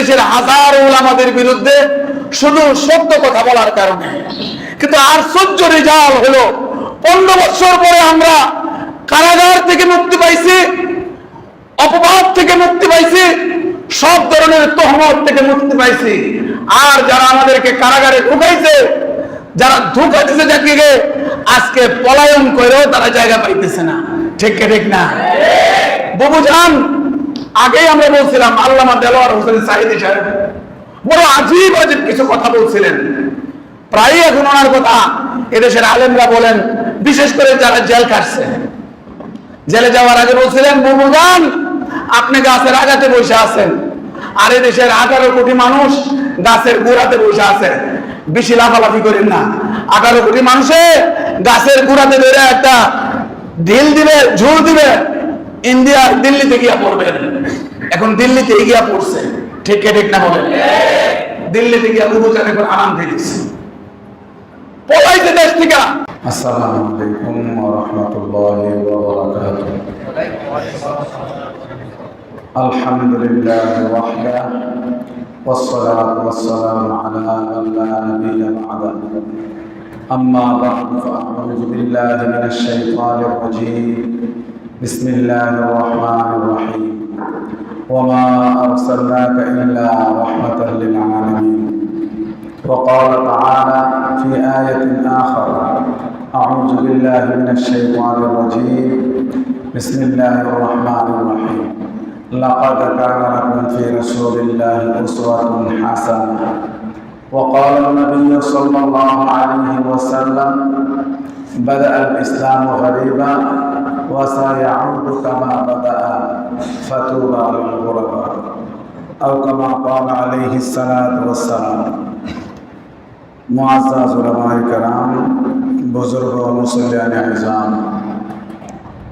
এদেশের হাজার উলামাদের বিরুদ্ধে শুধু সত্য কথা বলার কারণে। কিন্তু আশ্চর্য রেজাল্ট হলো 15 বছর পরে আমরা কারাগার থেকে মুক্তি পাইছি, অপবাদ থেকে মুক্তি পাইছি, সব ধরনের তহমত থেকে মুক্তি পাইছি। আর যারা আমাদেরকে কারাগারে ঢুকাইছে, যারা ধোঁকা দিছে চাকরিকে, আজকে পলায়ন করেও তারা জায়গা পাইতেছে না। ঠিক ঠিক না বাবু জান? আগেই আমরা বলছিলাম আল্লামা দেলোয়ার হোসেন সাঈদী সাহেব বড় আজীব আজীব কিছু কথা বলছিলেন। প্রায় এখন ওনার কথা এদেশের আলেমরা বলেন, বিশেষ করে যারা জেল কাটছে, জেলে যাওয়ার আগে বলছিলেন, বাবু জান আপনি গাছের আগাতে বসে আছেন, আর এদেশের 18 কোটি মানুষ গাছের গোড়াতে বসে আছে, বেশি লাফালাফি করেন না। 18 কোটি মানুষে গাছের গোড়াতে ধরে একটা ঢিল দিবে, ঝুল দিবে, ইন্ডিয়া দিল্লিতে গিয়া পড়বেন। এখন দিল্লিতে গিয়া পড়ছে। ঠিক ঠিক না বলেন? দিল্লিতে গিয়া বুবুজান এখন আরাম দিতেছে, পলাইতে দেশ থেকে। আসসালামু আলাইকুম ওয়া রাহমাতুল্লাহি ওয়া বারাকাতুহু। আলহামদুলিল্লাহি ওয়াহদা والصلاة والسلام على من لا نبي بعده أما بعد فأعوذ بالله من الشيطان الرجيم بسم الله الرحمن الرحيم وما أرسلناك إلا رحمة للعالمين وقال تعالى في آية آخرى أعوذ بالله من الشيطان الرجيم بسم الله الرحمن الرحيم لقد كان لكم في رسول الله أسوة حسنة وقال النبي صلى الله عليه وسلم بدأ الإسلام غريبا وسيعود كما بدأ فتوبى للغرباء أو كما قال عليه الصلاة والسلام। मुआज़्ज़ज़ उलमाए कराम, बुजुर्ग व मुसल्लियान इज़ाम,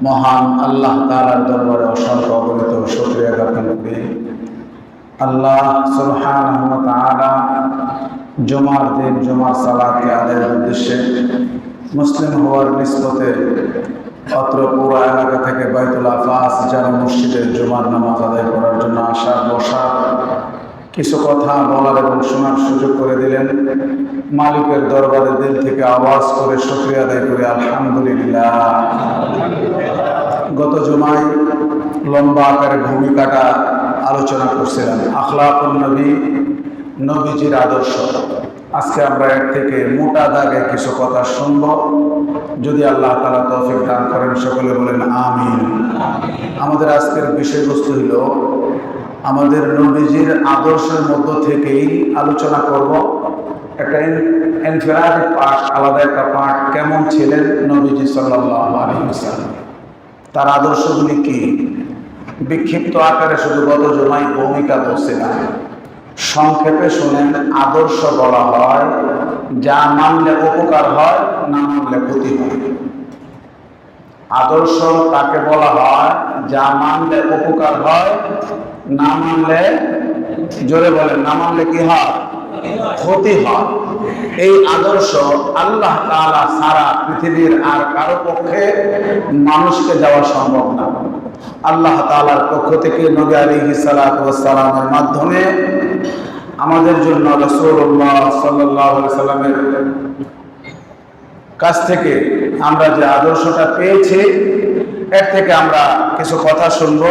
মহান আল্লাহ তাআলার দরবারে অসংখ্য অগণিত শুকরিয়া জ্ঞাপন করি। আল্লাহ সুবহানাহু ওয়া তাআলা জুমার দিন জুমার সালাতকে আদায়ের উদ্দেশ্যে মুসলিম হওয়ার নিসবতে অত্র পুরো এলাকা থেকে বাইতুল আফাস জামে মসজিদে জুমার নামাজ আদায় করার জন্য আসা বসা, কিছু কথা বলার এবং শোনার সুযোগ করে দিলেন। মালিকের দরবারে দিল থেকে আওয়াজ করে শুকরিয়া আদায় করি আলহামদুলিল্লাহ। গত জুমায় লম্বা আকারে ভূমিকাটা আলোচনা করছিলাম, আখলাকুন নবী, নবীজির আদর্শ। আজকে আমরা এর থেকে মোটা দাগে কিছু কথা শুনব, যদি আল্লাহ তাআলা তৌফিক দান করেন। সকলে বলেন আমিন। আমাদের আজকের বিষয়বস্তু হল আমাদের নবীজির আদর্শের মধ্য থেকেই আলোচনা করব। একটা ইনফিরাদি পাঠ, আলাদা একটা পাঠ, কেমন ছিলেন নবীজি সাল্লাল্লাহু আলাইহি ওয়াসাল্লাম, তার আদর্শগুলি কি। বিক্ষিপ্ত আকারে শুধু গত জুমায় ভূমিকা বলছিলাম, সংক্ষেপে শুনেন। আদর্শ বলা হয় যা মানলে উপকার হয়, না মানলে ক্ষতি হয়। আদর্শ তাকে বলা হয় যা মানলে উপকার হয়, না মানলে, জোরে বলেন, না মানলে কি হয়? ক্ষতি হয়। এই আদর্শ আল্লাহ তাআলা সারা পৃথিবীর আর কারো পক্ষে মানুষকে দেওয়া সম্ভব না। আল্লাহ তাআলার পক্ষ থেকে নবী আলাইহিস সালাতু ওয়াস সালামের মাধ্যমে আমাদের জন্য রাসূলুল্লাহ সাল্লাল্লাহু আলাইহি সাল্লামের কাছ থেকে আমরা যে আদর্শটা পেয়েছি, এর থেকে আমরা কিছু কথা শুনব।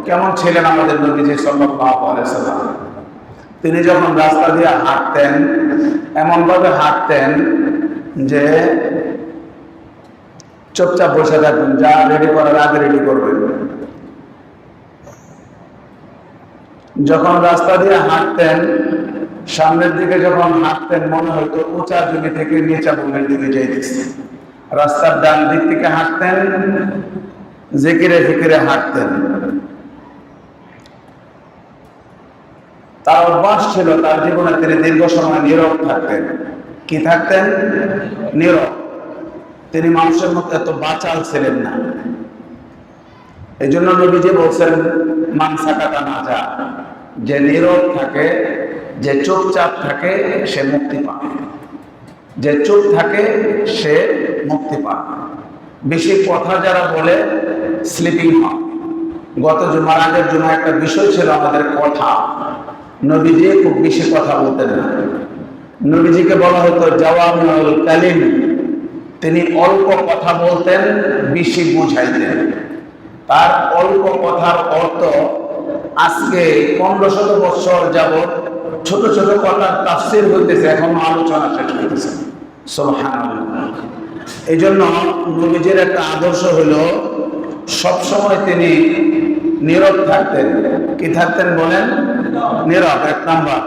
কেমন ছিলেন আমাদের নবীজি সাল্লাল্লাহু আলাইহি সাল্লাম? তিনি যখন রাস্তা দিয়ে হাঁটতেন, এমনভাবে হাঁটতেন যে চুপচাপ বসে থাকবেন, যা রেডি করার আগে রেডি করবেন। যখন রাস্তা দিয়ে হাঁটতেন, সামনের দিকে যখন হাঁটতেন, মনে হতো উঁচা জমি থেকে নিচা ভূমির দিকে যাইতেছে। রাস্তার ডান দিক থেকে হাঁটতেন, জিকিরে ফিকিরে হাঁটতেন। তার অভ্যাস ছিল তার জীবনে তিনি দীর্ঘ সময় নীরব থাকতেন। কি থাকতেন? নীরব। তিনি মানুষের মতো এত বাচাল ছিলেন না। এই জন্য নবীজি বলছেন মান সাকাতা নাজা, যে নীরব থাকে, যে চুপচাপ থাকে, সে মুক্তি পায়। যে চুপ থাকে সে মুক্তি পায়। বেশি কথা যারা বলে স্লিপিং হয়। গত জুমার আগের জন্য একটা বিষয় ছিল আমাদের কথা। নবীজি খুব বেশি কথা বলতেন না। নবীজিকে বলা হতো জাওয়ামিউল কালিম। তিনি অল্প কথা বলতেন, বেশি বুঝাইতেন। তার অল্প কথার অর্থ আজকে 1500 বছর যাবত ছোট ছোট কথার তাফসীর হইতেছে, এখনো আলোচনা শেষ হইতেছে। সুবহানাল্লাহ। এই জন্য নবীজির একটা আদর্শ হলো সবসময় তিনি নীরব থাকতেন। কি থাকতেন বলেন? নীরব। এক নাম্বার,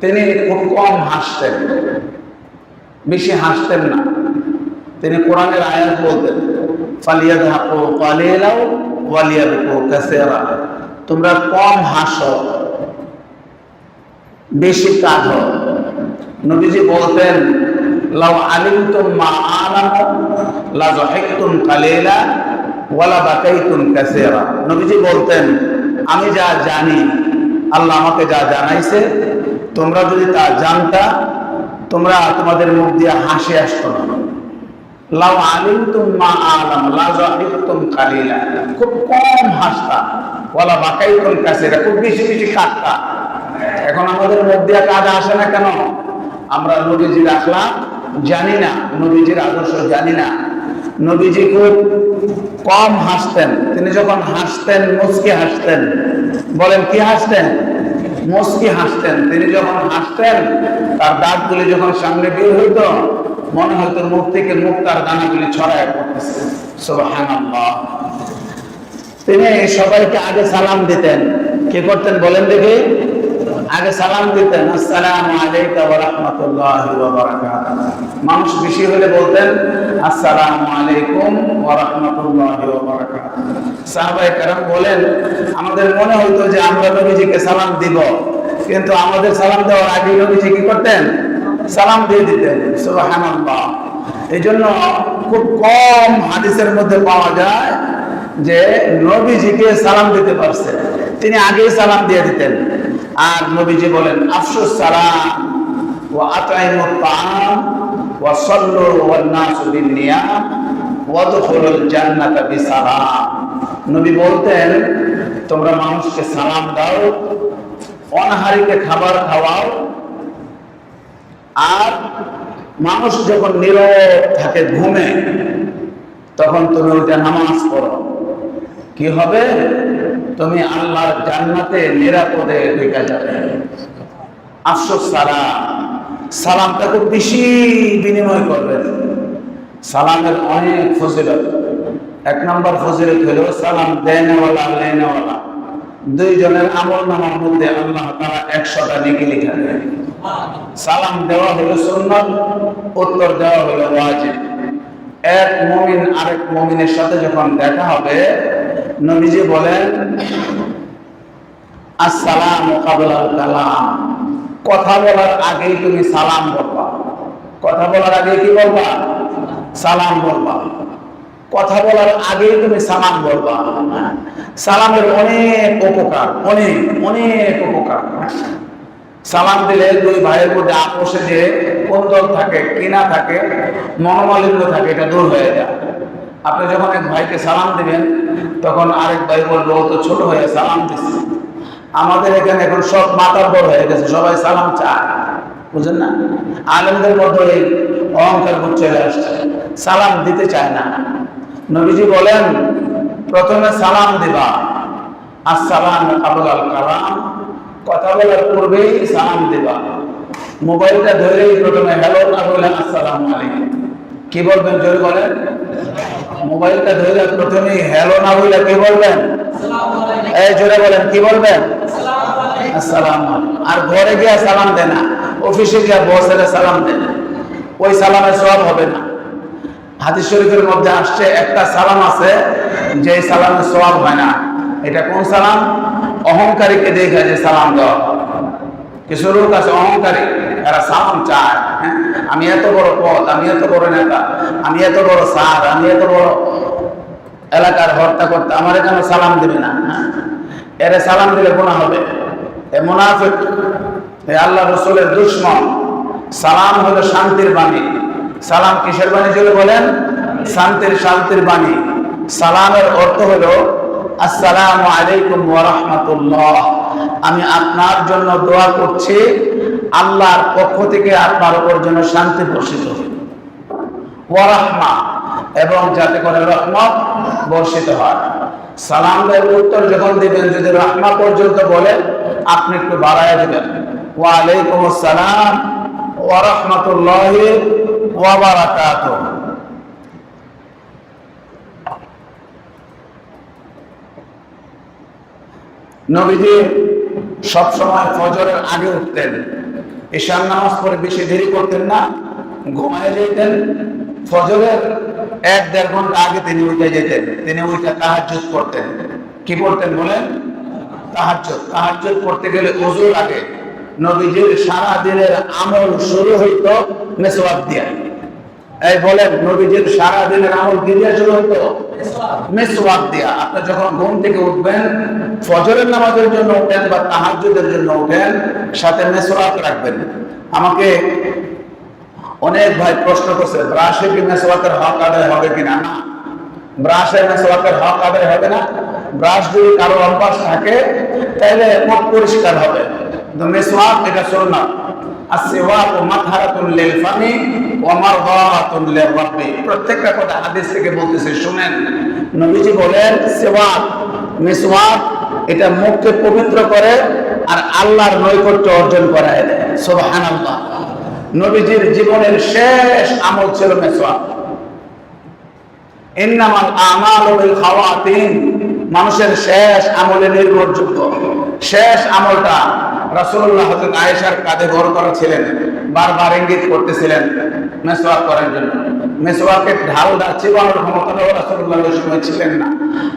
তিনি খুব কম হাসতেন, বেশি হাসতেন না। তিনি কোরআনের আয়াত বলতেন, ফালিয়াযহাকু কালিলাও ওয়ালিয়াবকু কাসীরা। তোমরা কম হাসো, বেশি কাঁদো। নবীজি বলতেন, লাউ আলিমতুম মা আলামু লা যাহিকতুম কালিলা ওয়ালা বাকাইতুম কাসীরা। নবীজি বলতেন, আমি যা জানি, আল্লাহ আমাকে যা জানাইছে, তোমরা যদি তা জানতা, তোমরা তোমাদের মুখ দিয়ে হাসি আসতো না। লাউ আলিমতুম মা আলাম লা যাহিকতুম কালিলা, খুব কম হাসতা। ওয়ালা বাকাইতুম কাসীরা, খুব বেশি বেশি কাঁদতা। এখন আমাদের মুখ দিয়ে কাঁদা আসে না কেন? আমরা নবীজির আখলাক জানি না, নবীজির আদর্শ জানি না। নবীজি খুব কম হাসতেন। তিনি যখন হাসতেন মুচকি হাসতেন। বলেন, কি হাসতেন? মুচকি হাসতেন। তিনি যখন হাসতেন, তার দাঁতগুলি যখন সামনে বের হইতো, মনে হয়তো মুখ থেকে মুক্তার দানাগুলি ছড়ায় পড়তেছে। সুবহানাল্লাহ। তিনি সবাইকে আগে সালাম দিতেন। কি করতেন বলেন দেখি? আগে সালাম দিতেন, আসসালামু আলাইকা ওয়া রাহমাতুল্লাহি ওয়া বারাকাতুহু। মানুষ বেশি হলে বলতেন, আসসালামু আলাইকুম ওয়া রাহমাতুল্লাহি ওয়া বারাকাতুহু। সাহাবায়ে কেরাম বলেন, আমাদের মনে হইতো যে আমরা নবীজিকে সালাম দিব, কিন্তু আমাদের সালাম দেওয়ার আগে নবীজি কি করতেন? সালাম দিয়ে দিতেন। সুবহানাল্লাহ। এই জন্য খুব কম হাদিসের মধ্যে পাওয়া যায় যে নবীজিকে সালাম দিতে পারছে। তিনি আগেই সালাম দিয়ে দিতেন। আর নবীজি বলেন, আফশুস সালাম ওয়া আতঈমুত তাআম ওয়া সাল্লু ওয়ান নাসু বিন-নিয়াম ওয়াদখুলুল জান্নাতা বিসালাম। নবী বলতেন, তোমরা মানুষকে সালাম দাও, অনাহারীকে খাবার খাওয়াও, আর মানুষ যখন নীরব থাকে ঘুমে, তখন তুমি ওইটা নামাজ পড়ো। কি হবে? তুমি আল্লাহর জান্নাতে নিরাপদে ঢুকে যাবে। আফসোস সালাম, সালামটা খুব বেশি বিনিময় করবেন। সালামের অনেক ফজিলত। এক নম্বর ফজিলত হলো সালাম দেনেওয়ালা লেনেওয়ালা দুইজনের আমলনামার মধ্যে আল্লাহ তাআলা 100টা নেকি লিখে দেন। সালাম দেওয়া হলো সুন্নাত, উত্তর দেওয়া হলো ওয়াজিব। এক মুমিন আরেক মুমিনের সাথে যখন দেখা হবে, নবীজি বলেন, আসসালামু ক্বাবলাল কালাম। কথা বলার আগেই তুমি সালাম বলবা। কথা বলার আগে কি বলবা? সালাম বলবা। কথা বলার আগেই তুমি সালাম বলবা। সালামের অনেক উপকার, অনেক অনেক উপকার। সালাম দিলে দুই ভাইয়ের মধ্যে আপোষে যে কোন্দল থাকে, কিনা থাকে, মনোমালিন্য থাকে, এটা দূর হয়ে যায়। আপনি যখন এক ভাইকে সালাম দিবেন, তখন আরেক ভাই বলবে, ও তো ছোট হয়ে সালাম দিচ্ছে। আমাদের এখানে এখন সব মাথার বড় হয়ে গেছে, সবাই সালাম চায়, বুঝেন না? আলেমদের মধ্যে এই অহংকার চলে আসছে, সালাম দিতে চায় না। নবীজি বলেন, প্রথমে সালাম দিবা, আসসালামু ক্বাবলাল কালাম। কথা বলার পূর্বেই সালাম দিবা। মোবাইলটা ধরেই প্রথমে হ্যালো না বলে আসসালামু আলাইকুম। কি বলবেন জোরে বলেন? মোবাইলটা ধরে প্রথমেই হ্যালো না বলে কি বলবেন? এই জোরে বলেন, কি বলবেন? আসসালামু আলাইকুম। আর ঘরে গিয়ে সালাম দেন না, অফিসে গিয়ে বসের সালাম দেন, ওই সালামের সওয়াব হবে না। হাদিস শরীফের মধ্যে আসছে, একটা সালাম আছে যে সালামের সওয়াব হয় না। এটা কোন সালাম? অহংকারীকে দেখে যে সালাম দেওয়া। কিছু লোক আছে অহংকারী, এরা সালাম চায়। আমি এত বড় পদ, আমি এত বড় নেতা, আমি এত বড় স্যার, আমি এত বড় এলাকার হর্তা করতে, আমার এখানে সালাম দিবে না। এর সালাম দিলে গুনাহ হবে। এ মুনাফিক, এ আল্লাহ রাসূলের দুশমন। সালাম হলো শান্তির বাণী। সালাম কিসের বাণী যদি বলেন? শান্তির বাণী। সালামের অর্থ হলো আসসালামু আলাইকুম ওয়া রাহমাতুল্লাহ, আমি আপনার জন্য দোয়া করছি আল্লাহর পক্ষ থেকে আপনার উপর যেন শান্তি বর্ষিত হয়, ওয়া রাহমা, এবং যাতে করে রহমত বর্ষিত হয়। সালামের উত্তর যখন দিবেন যদি রাহমা পর্যন্ত বলেন আপনি একটু বাড়ায় দিবেন, ওয়া আলাইকুম আসসালাম ওয়া রাহমাতুল্লাহি ওয়া বারাকাতুহু। নবীজি সবসময় ফজরের আগে উঠতেন, ঈশার নামাজ পড়ে বেশি দেরি করতেন না, ঘুমায় যেতেন। ফজরের 1-1.5 ঘন্টা আগে তিনি উঠে যেতেন, তিনি উঠে তাহাজ্জুদ পড়তেন। কি পড়তেন বলেন? তাহাজ্জুদ। তাহাজ্জুদ পড়তে গেলে ওযু লাগে। নবীজির সারা দিনের আমল শুরু হইতো মিসওয়াক দিয়ে। এই বলেন, নবীজির সারা দিনের আমল কি দিয়ে শুরু হতো? মিসওয়াক দিয়া। আপনি যখন ঘুম থেকে উঠবেন, ফজরের নামাজের জন্য উঠেন বা তাহাজ্জুদের জন্য উঠেন, সাথে মিসওয়াক রাখবেন। আমাকে অনেক ভাই প্রশ্ন করছে, ব্রাশে কি মিসওয়াকের হক আদায় হবে কিনা? না, ব্রাশে মিসওয়াকের হক আদায় হবে না। ব্রাশ যদি কারো অভ্যাস থাকে তাহলে মুখ পরিষ্কার হবে, কিন্তু মিসওয়াক এটা সুন্নাত। আসওয়াকু মাতহারাতুন লিল ফামি ওয়া মারদাতুন লির-রাব্বি। প্রত্যেকটা কথা হাদিস থেকে বলতেছে, শুনেন। নবীজি বলেন সিওয়াক, মিসওয়াক এটা মুখকে পবিত্র করে আর আল্লাহর নৈকট্য অর্জন করায় দেয়। সুবহানাল্লাহ। নবীজির জীবনের শেষ আমল ছিল মিসওয়াক। ইন্নামাল আমালু বিল খাওয়াতিন, মানুষের শেষ আমলে নির্ভরযোগ্য শেষ আমলটা রাসূলুল্লাহ হযরত আয়েশার কাঁধে ভর করা ছিলেন, বারবার ইঙ্গিত করতেছিলেন মিসওয়াক করার জন্য। মিসওয়াকের ঢালটা চিবানোর ক্ষমতাটাও রাসূলুল্লাহর ওই সময় ছিলেন না।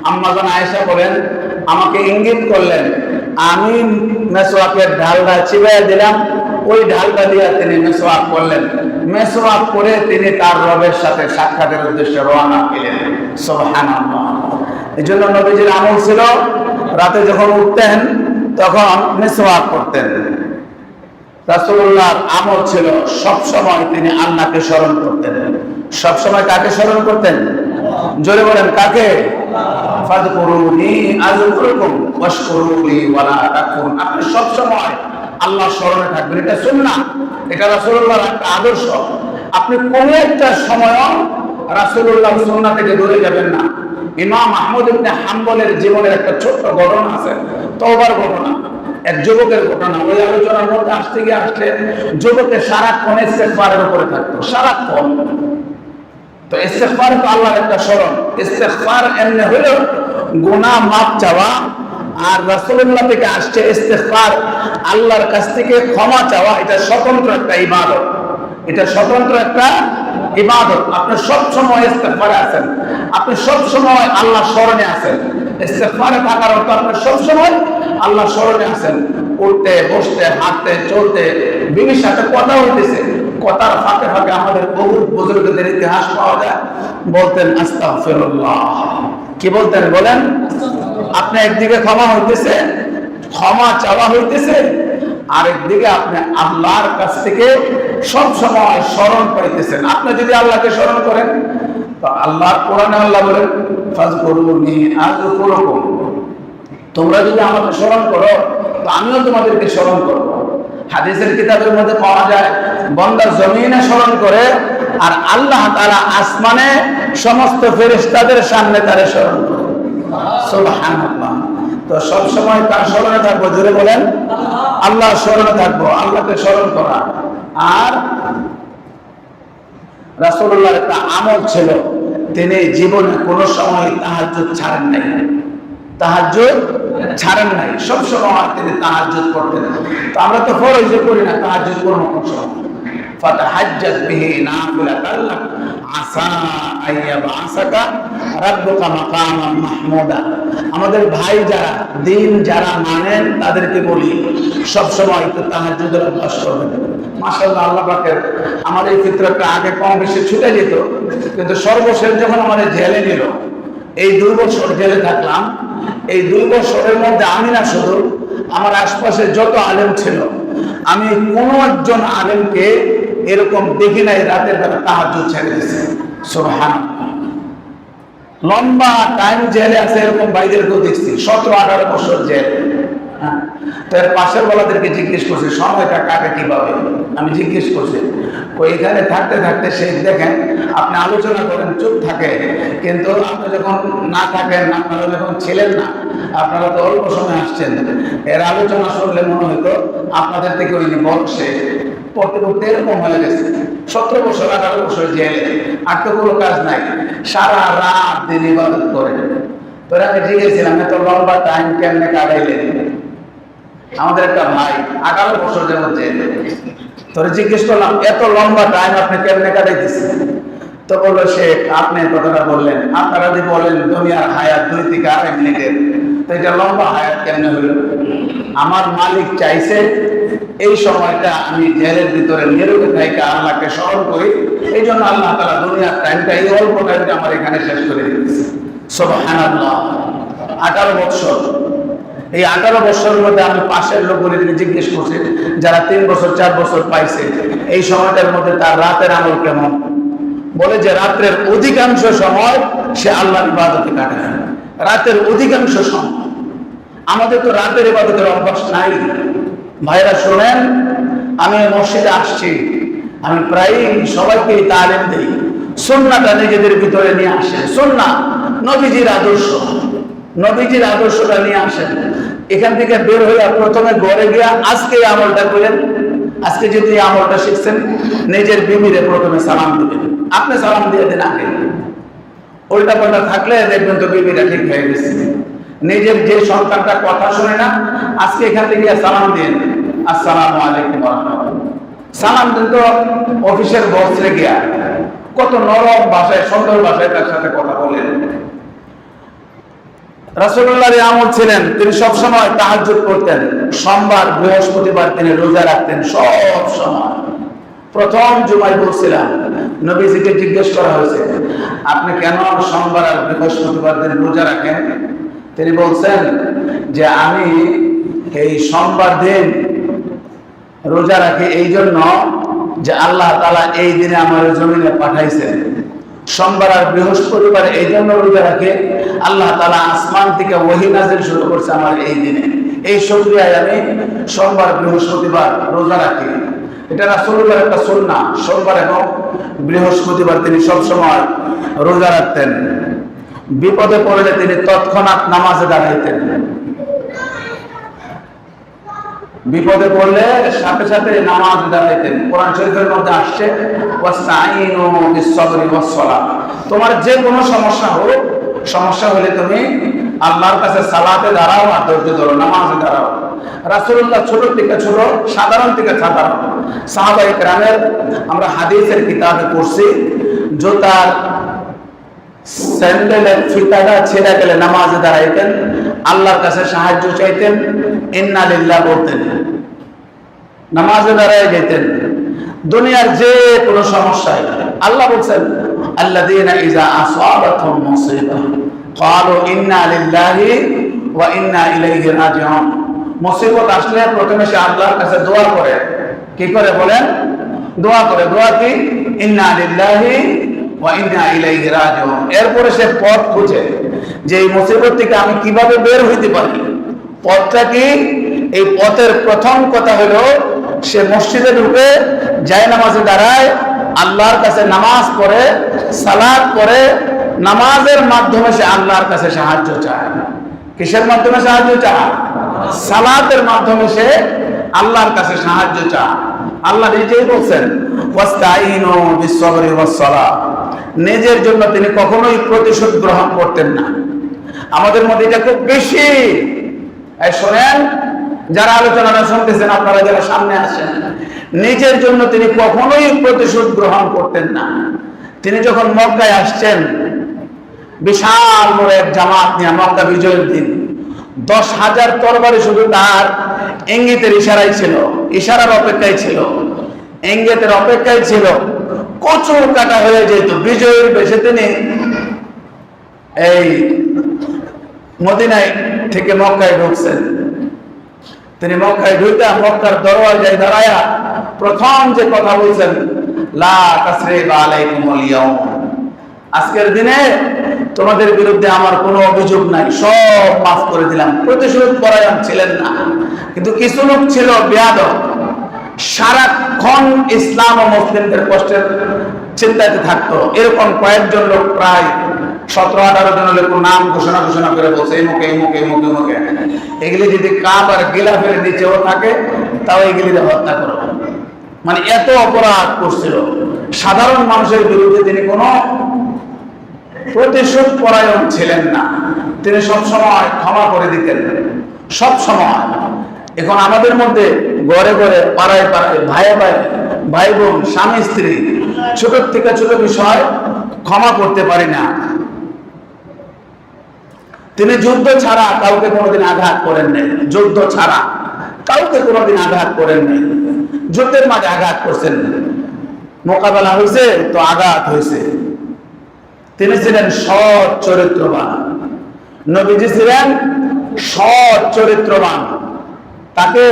আম্মা জান আয়েশা বলেন, আমাকে ইঙ্গিত করলেন, আমি মিসওয়াকের ঢালটা চিবাইয়া দিলাম, ওই ঢালটা দিয়ে তিনি মিসওয়াক করলেন। মিসওয়াক করে তিনি তার রবের সাথে সাক্ষাতের উদ্দেশ্যে রওনা হলেন। সুবহানাল্লাহ। এজন্য নবীজির আমল ছিল রাতে যখন উঠতেন তখন মিসওয়াক করতেন। রাসূলুল্লাহর আমল ছিল সব সময় তিনি আল্লাহকে স্মরণ করতেন। সব সময় কাকে স্মরণ করতেন? জোরে বলেন, কাকে? ফাযকুরুনি আযকুরুকুম ওয়াশকুরুলি ওয়ালা তাকফুরুন। আপনি সব সময় আল্লাহর স্মরণে থাকবেন, এটা সুন্নাহ, এটা রাসূলুল্লাহর একটা আদর্শ। আপনি কোন একটা সময় রাসূলুল্লাহর সুন্নাহ থেকে দূরে যাবেন না। ইমাম আহমদ ইবনে হাম্বলের জীবনের একটা ছোট্ট ঘটনা আছে, তওবার ঘটনা, এক যুবকের ঘটনা। ওই আলোচনার মধ্যে আসতে যুবকের সারাক্ষণ ইস্তেগফারের উপরে থাকতো, সারাক্ষণ। তো ইস্তেগফার তো আল্লাহর একটা স্মরণ। ইস্তেগফার এমনি হলো গুনাহ মাফ চাওয়া, আর রাসূলুল্লাহ থেকে আসছে ইস্তেগফার আল্লাহর কাছ থেকে ক্ষমা চাওয়া। এটা স্বতন্ত্র একটা ইবাদত, এটা স্বতন্ত্র একটা ইবাদত। আপনি সব সময় ইস্তেগফারে আছেন, আপনি সব সময় আল্লাহর স্মরণে আছেন। ইস্তেগফারে থাকার অর্থ আপনি সব সময় আল্লাহর স্মরণে আছেন। উঠতে বসতে হাঁটতে চলতে বিবির সাথে কথা হইতেছে, কথার ফাঁকে ফাঁকে আমাদের বহু বুজুর্গদের ইতিহাস পাওয়া যায়, বলতেন আস্তাগফিরুল্লাহ। কি বলতেন বলেন? আপনি একদিকে ক্ষমা হইতেছে, ক্ষমা চাওয়া হইতেছে, আরেকদিকে আপনি আল্লাহর কাছ থেকে সব সময় স্মরণ পাইতেছেন। আপনি যদি আল্লাহকে স্মরণ করেন তো আল্লাহর কোরআনে আল্লাহ বলেন ফাযকুরুনি আযকুরুকুম, তোমরা যদি আমাকে স্মরণ করো তো আমিও তোমাদেরকে স্মরণ করব। হাদিসের কিতাবের মধ্যে পাওয়া যায়, বান্দা জমিনে স্মরণ করে আর আল্লাহ তাআলা আসমানে সমস্ত ফেরেশতাদের সামনে তারে স্মরণ করে। সুবহানাল্লাহ। তো সব সময় কার স্মরণে থাকবো? জোরে বলেন, আল্লাহর স্মরণে থাকবো, আল্লাহকে স্মরণ করা। আর রাসূলুল্লাহর একটা আমল ছিল, তিনি জীবনে কোনো সময় তাহাজ্জুদ ছাড়েন নাই, তাহাজ্জুদ ছাড়েন নাই, সব সময় তিনি তাহাজ্জুদ করতেন। তো আমরা তো ফরজে করি না, তাহাজ্জুদ করবো কোন সময়? ফাতাহাজ্জাদ বিহি নাফিলাতান লাক আসা আইয়াবআসাকা রাব্বুকা মাকামান মাহমুদা। আমাদের ভাই যারা দিন যারা মানেন তাদেরকে বলি সব সময় একটু তাহাজ্জুদের অভ্যাস করবেন। মাশাআল্লাহ, আল্লাহ পাকের আমার এই ফিতরতটা আগে কম বেশি ছুটে যেত, কিন্তু সর্বশেষ যখন আমাদের জেলে নিল, এই 2 বছর জেলে থাকলাম, এই 2 বছরের মধ্যে আমি না শুধু আমার আশপাশে যত আলেম ছিল, আমি কোনো একজন আলেমকে এরকম দেখি নাই রাতের বেলা তাহাজ্জুদ ছেড়ে দিয়েছে। সুবহানাল্লাহ। লম্বা টাইম জেলে আছে এরকম ভাইদেরকেও দেখছি, 17-18 বছর জেল। তো এর পাশের বলাদেরকে জিজ্ঞেস করছে সময়টা কাটে কিভাবে। আমি জিজ্ঞেস করছি, এখানে থাকতে থাকতে সে দেখেন আপনি আলোচনা করেন, চুপ থাকে, কিন্তু আপনি যখন না থাকেন, আপনারা যখন ছিলেন না, আপনারা তো অল্প সময় আসছেন, এর আলোচনা শুনলে মনে হতো আপনাদের থেকে ওই বলছে পড়তে পড়তে এরকম হয়ে গেছে। 17 বছর 18 বছর জেলে, আর তো কোনো কাজ নাই, সারা রাত দিন ইবাদত করে। তোরা আমি জিজ্ঞেসছিলাম এত লম্বা টাইম কেমনে কাটাইলেন? আমাদের একটা ভাই 18 বছর যেমন জেলে, তোরা জিজ্ঞেস করলাম এত লম্বা টাইম আপনি কেমনে কাটাইতেছেন? তো বললো শেখ আপনি কথাটা বললেন, আপনারা যদি বলেন দুনিয়ার হায়াত 2 থেকে 2.5 মিনিটের, তো এটা লম্বা হায়াত কেমনে হইল? আমার মালিক চাইছে এই সময়টা আমি জেলের ভিতরে নিরবে থেকে আল্লাহকে স্মরণ করি, এই জন্য আল্লাহ তাআলা দুনিয়ার টাইমটা এই অল্প টাইমটা আমার এখানে শেষ করে দিয়েছে। সুবহানাল্লাহ। 18 বছর, এই 18 বছরের মধ্যে আমি পাশের লোকগুলিকে জিজ্ঞেস করছি যারা 3 বছর 4 বছর পাইছে, এই সময়টার মধ্যে তার রাতের আমল কেমন? বলে যে রাতের অধিকাংশ সময় সে আল্লাহর ইবাদতে কাটায়, রাতের অধিকাংশ সময়। আমাদের তো রাতের ইবাদতের অভ্যাস নাই। ভাইরা শোনেন, আমি মসজিদে আসছি, আমি প্রায় সবাইকে তালিম দিই সুন্নাহটা নিজেদের ভিতরে নিয়ে আসেন। সুন্নাহ নবীজির আদর্শ, নবীজির আদর্শটা নিয়ে আসেন। এখান থেকে বের হয়ে প্রথমে ঘরে গিয়া আজকে এই আমলটা করেন। আজকে যদি এই আমলটা শিখছেন, নিজের বিবিরে প্রথমে সালাম দিবেন। আপনি সালাম দিয়ে দেন আগে, উল্টা পাল্টা থাকলে দেখবেন তো বিবিরা ঠিক হয়ে গেছে। নিজের যে সন্তানটা কথা শুনে না, আজকে এখান থেকে সালাম দিন, আসসালামু আলাইকুম ওয়া রাহমাতুল্লাহ। সালাম দিন তো অফিসের বসে গিয়া কত নরম ভাষায়, সুন্দর ভাষায় তার সাথে কথা বলেন। রাসূলুল্লাহর আমল ছিলেন, তিনি সবসময় তাহাজ্জুদ করতেন। সোমবার বৃহস্পতিবার তিনি রোজা রাখতেন সব সময়। প্রথম জুমায় বলছিলাম, নবীজিকে জিজ্ঞেস করা হয়েছে আপনি কেন সোমবার আর বৃহস্পতিবার দিন রোজা রাখেন? তিনি বলছেন যে আমি এই সোমবার দিন রোজা রাখি এই জন্য যে আল্লাহ তাআলা এই দিনে আমার জমিনে পাঠাইছেন। সোমবার আর বৃহস্পতিবার এই জন্য রোজা রাখে, আল্লাহ তাআলা আসমান থেকে ওহী নাযিল শুরু করছে আমার এই দিনে, এই শুকরিয়ায় আমি সোমবার বৃহস্পতিবার রোজা রাখি। এটা রাসূলুল্লাহর একটা সুন্নাহ। সোমবার এবং বৃহস্পতিবার তিনি সবসময় রোজা রাখতেন। বিপদে পড়লে তিনি তৎক্ষণাৎ নামাজে দাঁড়াইতেন। বিপদে পড়লে সাথে সাথে নামাজ দাঁড়াইতেন। কোরআন শরীফের মধ্যে আসছে ওয়াসতাঈনু বিস-সাবরি ওয়াস-সালাহ। তোমার যে কোনো সমস্যা হোক, সমস্যা হলে তুমি আল্লাহর কাছে সালাতে দাঁড়াও আর ধৈর্য ধরো, নামাজে দাঁড়াও। রাসূলুল্লাহ ছোট থেকে ছোট, সাধারণ থেকে সাধারণ সাহাবায়ে কেরামের আমরা হাদিসের কিতাবে পড়ছি, জুতার স্যান্ডেলের ফিতাটা ছেড়ে গেলে নামাজে দাঁড়াইতেন, আল্লাহর কাছে সাহায্য চাইতেন, ইন্না লিল্লাহ বলতেন, নামাজে দাঁড়ায় যেতেন। দুনিয়ার যে কোনো সমস্যায় আল্লাহ বলছেন আল্লাযীনা ইযা আসাবাতহুম মুসিবাহ ক্বালু ইন্না লিল্লাহি ওয়া ইন্না ইলাইহি রাজিউন। মুসিবত আসলে প্রথমে সে আল্লাহর কাছে দোয়া করে। কি করে বলেন? দোয়া করে। দোয়া কি? ইন্না লিল্লাহি ওয়া ইন্না ইলাইহি রাজিউন। এরপরে সে পথ খুঁজে যে এই মুসিবত থেকে আমি কিভাবে বের হইতে পারি। পথটা কি? এই পথের প্রথম কথা হলো সে মসজিদে ঢুকে জায়নামাজে দাঁড়ায়, আল্লাহর কাছে নামাজ পড়ে, সালাত পড়ে, নামাজের মাধ্যমে সে আল্লাহর কাছে সাহায্য চায়। কিসের মাধ্যমে সাহায্য চায়? সালাতের মাধ্যমে সে আল্লাহর কাছে সাহায্য চায়। আল্লাহ নিজেই বলছেন ওয়াসতাঈনু বিস-সাবরি ওয়াস-সালাহ। নিজের জন্য তিনি কখনোই প্রতিশোধ গ্রহণ করতেন না। আমাদের মধ্যে এটা খুব বেশি। শোনেন, যারা আলোচনাটা শুনতেছেন, আপনারা যারা সামনে আসেন, নিজের জন্য তিনি কখনোই প্রতিশোধ গ্রহণ করতেন না। তিনি যখন মক্কায় আসছেন, বিশাল বড় এক জামাত নিয়ে মক্কা বিজয়ের দিন, 10,000 তরবারি শুধু তার ইঙ্গিতের ইশারায় ছিল, ইশারার অপেক্ষায় ছিল, ইঙ্গিতের অপেক্ষায় ছিল। কচু কাটা হয়ে যেত। বিজয়ের বেশে তিনি এই মদিনায় থেকে মক্কায় ঢুকছেন। তিনি মক্কায় ঢুকে মক্কার দরওয়াজায় দাঁড়ায়া প্রথম যে কথা বলছেন, লা তাসরিবা আলাইকুমুল ইয়াউম, আজকের দিনে তোমাদের বিরুদ্ধে আমার কোনো অভিযোগ নাই, সব মাফ করে দিলাম। প্রতিশোধ পরায়ণ ছিলেন না, কিন্তু কিছু লোক ছিল বেয়াদব, সারাক্ষণ ইসলাম ও মুসলিমদের কষ্টের চিন্তাতে থাকতো। এরকম কয়েকজন লোক, প্রায় 17-18 জন লোক নাম ঘোষণা করে বলছে এমুকে এমুকে এমুকে এমুকে, এগুলি যদি কাপ আর গিলাফের নিচেও থাকে তাও এগুলিতে হত্যা করো। মানে এত অপরাধ করছিল। সাধারণ মানুষের বিরুদ্ধে তিনি কোনো প্রতিশোধ পরায়ণ ছিলেন না, তিনি সবসময় ক্ষমা করে দিতেন, সব সময়। এখন আমাদের মধ্যে ঘরে ঘরে, পাড়ায় পাড়ায়, ভাইয়ে ভাই, ভাই বোন, স্বামী স্ত্রী, ছোট থেকে ছোট বিষয় ক্ষমা করতে পারি না। তিনি যুদ্ধ ছাড়া কাউকে কোনোদিন আঘাত করেন নাই, যুদ্ধ ছাড়া কাউকে কোনোদিন আঘাত করেন নাই। যুদ্ধের মাঝে আঘাত করছেন, মোকাবেলা হয়েছে তো আঘাত হয়েছে। তিনি ছিলেন সৎ চরিত্রবান, নবীজি ছিলেন সৎ চরিত্রবান, তাকে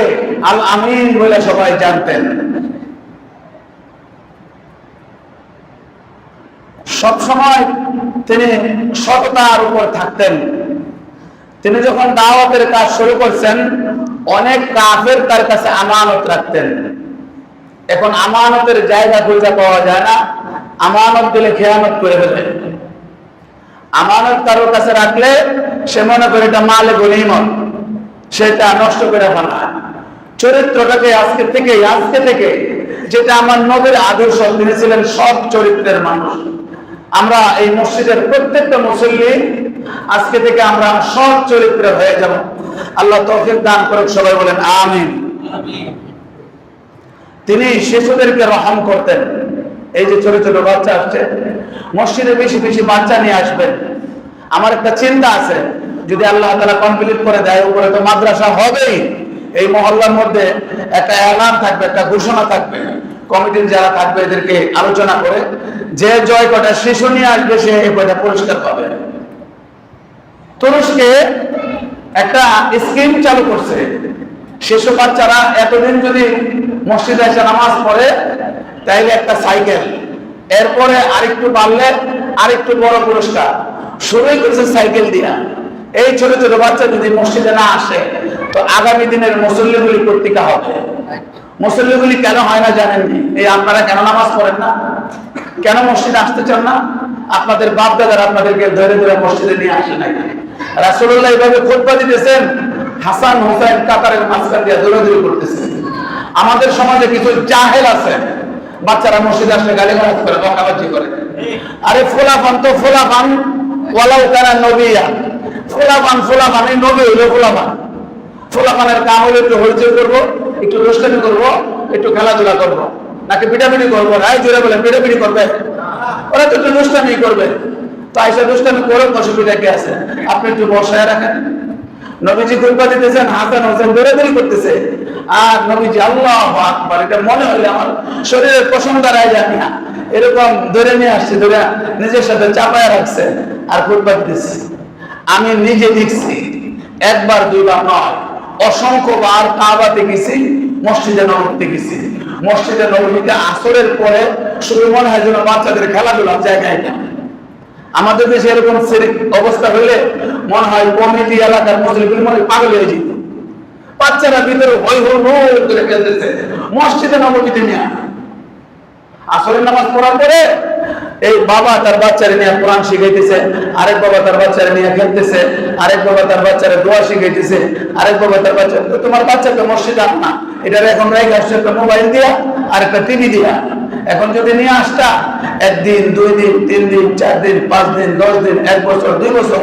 আল আমিন বলে সবাই জানতেন। সব সময় তিনি সততার উপর থাকতেন। তিনি যখন দাওয়াতের কাজ শুরু করছেন, অনেক কাফের তার কাছে আমানত রাখতেন। এখন আমানতের জায়গা খুঁজে পাওয়া যায় না, আমানত দিলে খেয়ানত করে ফেলে। আমানত কারোর কাছে রাখলে সে মনে করে এটা মালে গনিমত, সেটা নষ্ট করে ফেলা। চরিত্রটাকে আজকে থেকে যেটা আমার নবীর আদর্শ, তিনি ছিলেন সৎ চরিত্রের মানুষ। আমরা এই মসজিদের প্রত্যেকটা মুসল্লি আজকে থেকে আমরা সৎ চরিত্র হয়ে যাব। আল্লাহ তৌফিক দান করুন, সবাই বলেন আমিন। তিনি শিশুদেরকে রহম করতেন। এই যে ছোট ছোট বাচ্চা আসছে, মসজিদে বেশি বেশি বাচ্চা নিয়ে আসবেন। আমার একটা চিন্তা আছে, যদি আল্লাহ তাআলা কমপ্লিট করে দেয়, উপরে তো মাদ্রাসা হবেই। এই মহল্লার মধ্যে একটা এলান থাকবে, একটা ঘোষণা থাকবে, কমিটির যারা থাকবে এদেরকে আলোচনা করে যে জয় কটা শিশু নিয়ে আসবে সে কটা পুরস্কার পাবে। তুরস্কে একটা স্কিম চালু করছে, শিশু বাচ্চারা এতদিন যদি মসজিদে এসে নামাজ পড়ে তাইলে একটা সাইকেল, এরপরে আরেকটু বাড়লে আরেকটু বড় পুরস্কার। শুরুই করছে সাইকেল দিয়া। এই ছোট ছোট বাচ্চা যদি মসজিদে না আসে তো আগামী দিনের মুসল্লিগুলি পত্রিকা হবে। মুসল্লিগুলি কেন হয় না জানেননি? এই আপনারা কেন নামাজ পড়েন না, কেন মসজিদে আসতে চান না? আপনাদের বাপ দাদারা আপনাদেরকে ধরে ধরে মসজিদে নিয়ে আসে নাকি? রাসূলুল্লাহ এইভাবে খুতবা দিতেছেন, হাসান হোসেন কাতারের মাঝখান দিয়ে দৌড়াদৌড়ি করতেছে। আমাদের সমাজে কিছু জাহেল আছে, বাচ্চারা মসজিদে আসলে গালিগালাজ করে, বকাবাজি করে। আরে ফোলাফান তো ফোলাফান, ওয়ালাউ কানা নবিয়া। ফোলাফান এই নবী হইলো ফোলাফান। ফোলাফানের কাম হলো একটু হইচই করবো, একটু দুষ্টামি করবো, একটু খেলাধুলা করবো, নাকি পিটাপিটি করবো। রায় জোরে বলে পিটাপিটি করবে, ওরা তো একটু দুষ্টামি করবে। তো আইসা দুষ্টামি করে অসুবিধা কি আছে? আপনি একটু বসায় রাখেন। নবীজি খুতবা দিতেছেন, হাসান হোসেন দৌড়াদৌড়ি করতেছে, আর নবীজি আল্লাহু আকবার, এটা মনে হলে আমার শরীরের পশম দাঁড়ায় যায় না, এরকম ধরে নিয়ে আসছে, ধরে নিজের সাথে চাপায় রাখছে আর খুতবা দিতেছে। আমি নিজে দেখছি, একবার দুইবার নয়, অসংখ্যবার কাবাতে গেছি, মসজিদে নববীতে গেছি। মসজিদে নববীতে আসরের পরে শুধু মনে হয় যেন বাচ্চাদের খেলাধুলার জায়গায় না। আমাদের দেশে এরকম অবস্থা হইলে মনে হয় কমিটি এলাকার মুসলিম মনে পাগল হয়ে যেত। বাচ্চারা ভিতরে হই হই করে খেলতেছে মসজিদে নববীতে নিয়ে। আসরের নামাজ পড়ার পরে এই বাবা তার বাচ্চারা নিয়ে কোরআন শিখাইতেছে, আরেক বাবা তার বাচ্চারা নিয়ে খেলতেছে, আরেক বাবা তার বাচ্চারা দোয়া শিখাইতেছে, আরেক বাবা তার বাচ্চা। তোমার বাচ্চাকে মসজিদে আন না, এটার এখন রেখে আসছে একটা মোবাইল দিয়া আর একটা টিভি দিয়া। এখন যদি নিয়ে আসতা, একদিন, 2 দিন, 3 দিন, 4 দিন, 5 দিন, 10 দিন, 1 বছর, 2 বছর,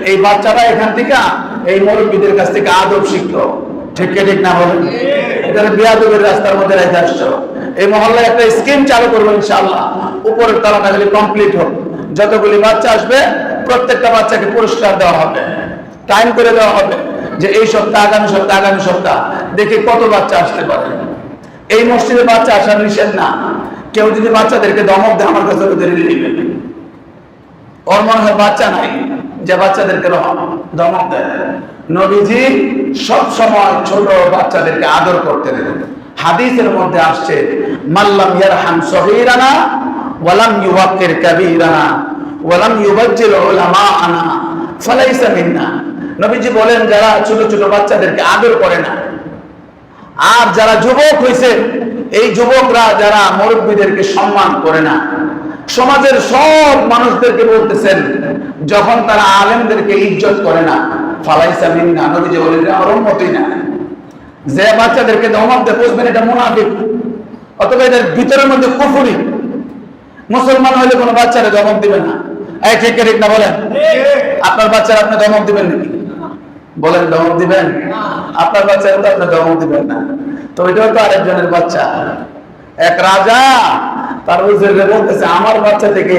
এই বাচ্চারা এখান থেকে এই মুরব্বীদের কাছ থেকে আদব শিখতো। ঠিক ঠিক না বলেন? এটা বেয়াদবের রাস্তার মধ্যে রেখে আসছো। এই মহল্লায় একটা স্কিম চালু করবো ইনশাআল্লাহ, উপরের তলাটা খালি কমপ্লিট হোক। যতগুলি বাচ্চা আসবে প্রত্যেকটা বাচ্চাকে পুরস্কার দেওয়া হবে, টাইম করে দেওয়া হবে যে এই সপ্তাহ, আগামী সপ্তাহ দেখি কত বাচ্চা আসতে পারে। এই মসজিদে বাচ্চা আসা নিষেধ না। কেউ যদি বাচ্চাদেরকে ধমক দেয়, আমার কাছে ওদের নেবেন। ওর মনে হয় বাচ্চা নাই যে বাচ্চাদেরকে ধমক দেয়। নবীজি সব সময় ছোট বাচ্চাদেরকে আদর করতে দেন। হাদিসের মধ্যে আসছে, মাল্লাম ইয়ারহাম সগীরানা ওয়ালাম ইউওয়াক্কির কাবীরানা ওয়ালাম ইউবাজ্জিল উলামাআনা ফালাইসা মিন্না। নবীজি বলেন যারা ছোট ছোট বাচ্চাদেরকে আদর করে না, আর যারা যুবক হয়েছে এই যুবকরা যারা মুরব্বীদেরকে সম্মান করে না, সমাজের সব মানুষদেরকে বলতেছেন যখন তারা আলেমদেরকে ইজ্জত করে না, ফালাইসা মিন্না, নবীজি বলেন আমার উম্মতই না। যে বাচ্চাদেরকে ধমক দেয় বুঝবেন এটা মুনাফিক, অথবা এদের ভিতরের মধ্যে কুফরি। মুসলমান হলে কোনো বাচ্চারা ধমক দিবেন না। এই ঠিক ঠিক না বলেন? আপনার বাচ্চারা আপনি ধমক দিবেন নাকি? বলেন ধমক দিবেন? আপনার বাচ্চারা তো আপনি ধমক দিবেন না। তো এটাও তো আরেকজনের বাচ্চা। এক রাজা তার উজিরকে বলতেছে আমার বাচ্চা থেকে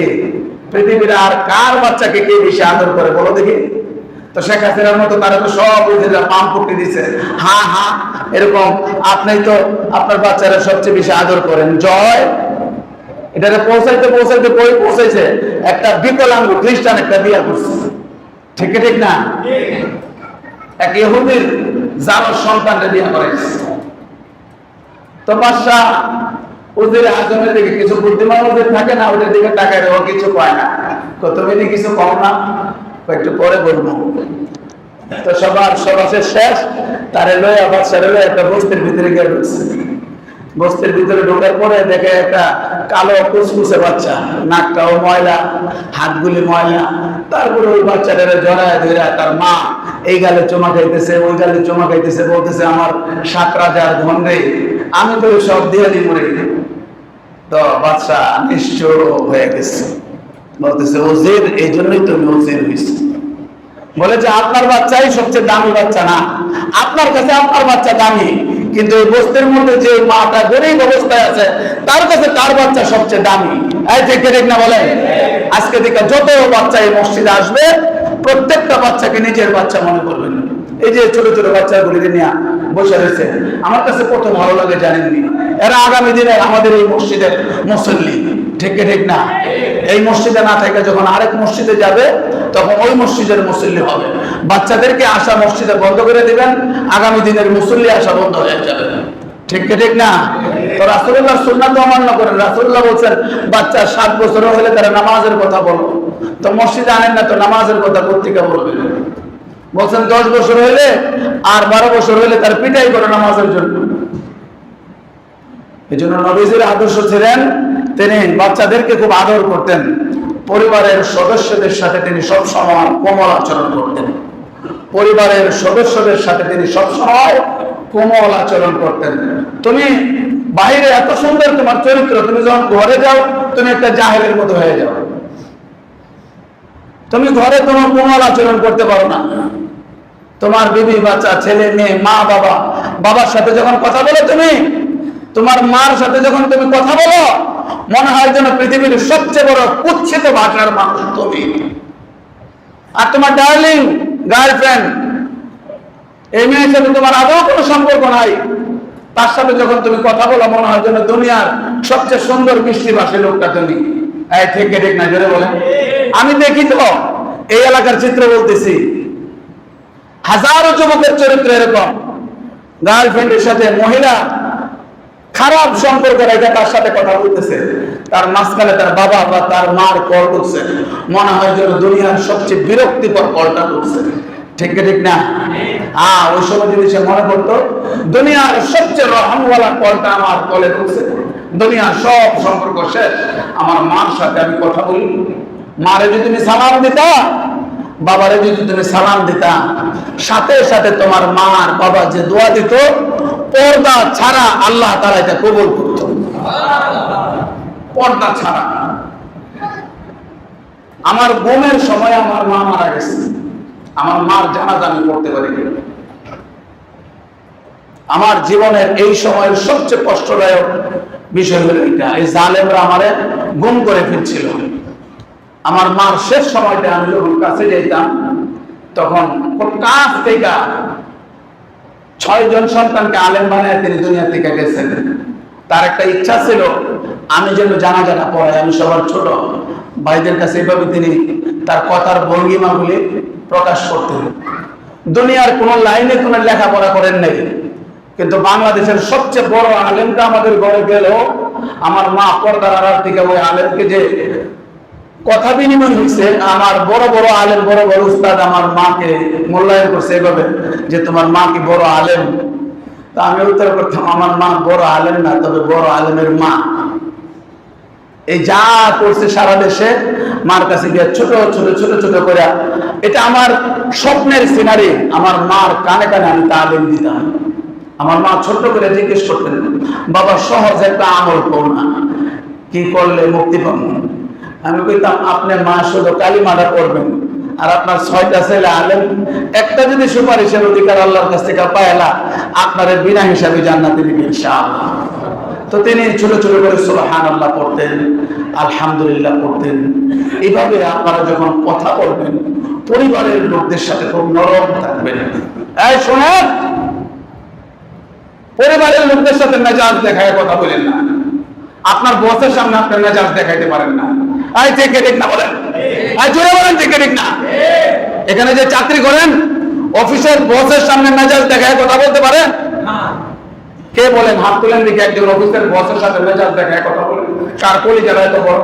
পৃথিবীর আর কার বাচ্চাকে কে বেশি আদর করে বলো দেখি। তো শেখ হাসিনার মতো তারা তো সব উজিররা পাম ফুটি দিছে, হ্যাঁ হ্যাঁ এরকম আপনি তো আপনার বাচ্চারা সবচেয়ে বেশি আদর করেন। জয় এটারে পৌঁছাইতে পৌঁছাইতে কই পৌঁছাইছে, একটা বিকলাঙ্গ খ্রিস্টান একটা বিয়ে করছে। ঠিক ঠিক না? এক ইহুদির জানোর সন্তানকে বিয়ে করাইছে। তো বাদশা উজির আজমের দিকে, কিছু বুদ্ধিমান উজির থাকে না, ওদের দিকে তাকায় ও কিছু পায় না, তুমি কিছু কম না, একটু পরে বলবো। তো সবার সবাসের শেষ তারে লয়ে বাদশারে লয়ে একটা বস্তির ভিতরে গিয়ে ঢুকছে। বস্তির ভিতরে ঢোকার পরে দেখে একটা কালো কুচকুচে বাচ্চা, নাকটাও ময়লা, হাতগুলি ময়লা। তারপরে ওই বাচ্চাটারে জড়ায় ধরে তার মা এই গালে চুমা খাইতেছে, ওই গালে চুমা খাইতেছে, বলতেছে আমার 7 রাজার ধন রে, আমি তো সব দিয়ে দিই মরে। তো বাচ্চা নিশ্চয় হয়ে গেছে, বলতেছে উজির এই জন্যই তুমি উজির হয়েছে। বলে যে আপনার বাচ্চাই সবচেয়ে দামি বাচ্চা না, আপনার কাছে আপনার বাচ্চা দামি, কিন্তু এই বস্তির মধ্যে যে মাটা গরিব অবস্থায় আছে তার কাছে তার বাচ্চা সবচেয়ে দামি। এই ঠিক ঠিক না বলেন? আজকে থেকে যত বাচ্চা এই মসজিদে আসবে প্রত্যেকটা বাচ্চাকে নিজের বাচ্চা মনে করবেন। এই যে ছোট ছোট বাচ্চাগুলিকে নিয়ে বসে রয়েছে, আমার কাছে কত ভালো লাগে জানেননি? এরা আগামী দিনে আমাদের এই মসজিদের মুসল্লি। ঠিক ঠিক না? এই মসজিদে না থেকে যখন আরেক মসজিদে যাবে তখন ওই মসজিদের মুসল্লি হবে। বাচ্চাদেরকে আসা মসজিদে বন্ধ করে দিবেন, আগামী দিনের মুসল্লি আসা বন্ধ হয়ে যাবে। ঠিক ঠিক না? তো রাসূলুল্লাহ সুন্নাত অমান্য করেন। রাসূলুল্লাহ বলেন বাচ্চা 7 বছর হলে তারা নামাজের কথা বলো, তো মসজিদে আনেন না তো নামাজের কথা কোত্থেকে বলবেন? বলছেন 10 বছর হলে আর 12 বছর হলে তার পিটাই করে নামাজের জন্য। এই জন্য নবীজির আদর্শ ছিলেন তিনি বাচ্চাদেরকে খুব আদর করতেন। পরিবারের সদস্যদের সাথে তিনি সবসময় কোমল আচরণ করতেন। পরিবারের সদস্যদের সাথে তিনি সবসময় কোমল আচরণ করতেন। তুমি বাইরে এত সুন্দর তোমার চরিত্র, তুমি যখন ঘরে যাও তুমি একটা জাহেলের মতো হয়ে যাও। তুমি ঘরে তোমার কোমল আচরণ করতে পারো না। তোমার বিবি বাচ্চা ছেলে মেয়ে মা বাবা, বাবার সাথে যখন কথা বলো, তুমি তোমার মার সাথে যখন তুমি কথা বলো মনে হয় যেন পৃথিবীর সবচেয়ে বড় কুৎসিত ভাষার মানুষ তুমি। আর তোমার ডার্লিং গার্লফ্রেন্ড, এই মেয়ের সাথে তোমার আদৌ কোনো সম্পর্ক নাই, তার সাথে যখন তুমি কথা বলো মনে হয় যেন দুনিয়ার সবচেয়ে সুন্দর মিষ্টি ভাষী লোকটা তুমি। এই ঠিক ঠিক না? জোরে বলেন। আমি দেখি তো এই এলাকার চিত্র বলতেছি, হাজারো যুবকের চরিত্র এরকম। গার্লফ্রেন্ডের সাথে মহিলা খারাপ সম্পর্ক রেখে তার সাথে কথা বলতেছে, তার মাঝখানে তার বাবা বা তার মার কল করছে, মনে হয় যেন দুনিয়ার সবচেয়ে বিরক্তিকর কলটা করছে। ঠিক ঠিক না? হ্যাঁ, ওই সময় যদি সে মনে করতো দুনিয়ার সবচেয়ে রহমওয়ালা কলটা আমার কলে করছে, দুনিয়ার সব সম্পর্ক শেষ, আমার মার সাথে আমি কথা বলি। মারে যদি তুমি সালাম দিতা, বাবারে যদি তুমি সালাম দিতা, সাথে সাথে তোমার মা আর বাবা যে দোয়া দিত পর্দা ছাড়া আল্লাহ তাআলা এটা কবুল করত। পর্দা ছাড়া। আমার বোনের সময় আমার মা মারা গেছে, আমার মার জানাজা আমি পড়তে পারি। আমার জীবনের এই সময়ের সবচেয়ে কষ্টদায়ক বিষয় হলো এটা, এই জালেমরা আমারে গুম করে ফেলছিল। আমার মার শেষ সময়টা আমি যখন কাছে যেতাম তখন কাছ থেকে 6 জন সন্তানকে আলেম বানায় তিনি দুনিয়া থেকে গেছেন। তার একটা ইচ্ছা ছিল আমি যেন জানাজাটা পড়াই, আমি সবার ছোট ভাইদের কাছে। এইভাবে তিনি তার কথার ভঙ্গিমাগুলি প্রকাশ করতেন। দুনিয়ার কোন লাইনে কোন লেখাপড়া করেন নাই, কিন্তু বাংলাদেশের সবচেয়ে বড় আলেমটা আমাদের ঘরে গেল। আমার মা পর্দার আড়াল থেকে ওই আলেমকে যে কথা বিনিময় হয়েছে। আমার বড় বড় আলেম, বড় বড় উস্তাদ আমার মাকে মূল্যায়ন করছে এভাবে যে তোমার মা কি বড় আলেম? তা আমি উত্তর করতাম, আমার মা বড় আলেম না, তবে বড় আলেমের মা। এই যা করছে সারা দেশে মার কাছে গিয়ে ছোট ছোট ছোট ছোট করে, এটা আমার স্বপ্নের সিনারি। আমার মার কানে কানে আমি তালিম দিতাম। আমার মা ছোট্ট করে জিজ্ঞেস করতেন, বাবা সহজ একটা আমল করো না, কি করলে মুক্তি পাবো? আমি কইতাম, আপনি মা শুধু কালিমাটা করবেন, আর আপনার 6টা ছেলে আলেম, একটা যদি সুপারিশের অধিকার আল্লাহর কাছ থেকে পায়লা, আপনারে বিনা হিসাবে জান্নাতে দিবেন ইনশাআল্লাহ। তো তিনি ছোট ছোট করে সুবহানাল্লাহ পড়তেন, আলহামদুলিল্লাহ পড়তেন। এইভাবে আপনারা যখন কথা বলবেন, পরিবারের লোকদের সাথে খুব নরম থাকবেন। এই শোনেন, পরিবারের লোকদের সাথে মেজাজ দেখায় কথা বলেন না। আপনার বসের সামনে আপনার মেজাজ দেখাইতে পারেন না। এই ঠিক ঠিক না বলেন, এই জোরে বলেন ঠিক ঠিক না। এখানে যে চাকরি করেন, অফিসের বসের সামনে মেজাজ দেখায় কথা বলতে পারেন না? কে বলেন? হাত তুলেন দেখি একজন অফিসের বসের সাথে মেজাজ দেখায় কথা বলেন। কার কলিজার এত বড়?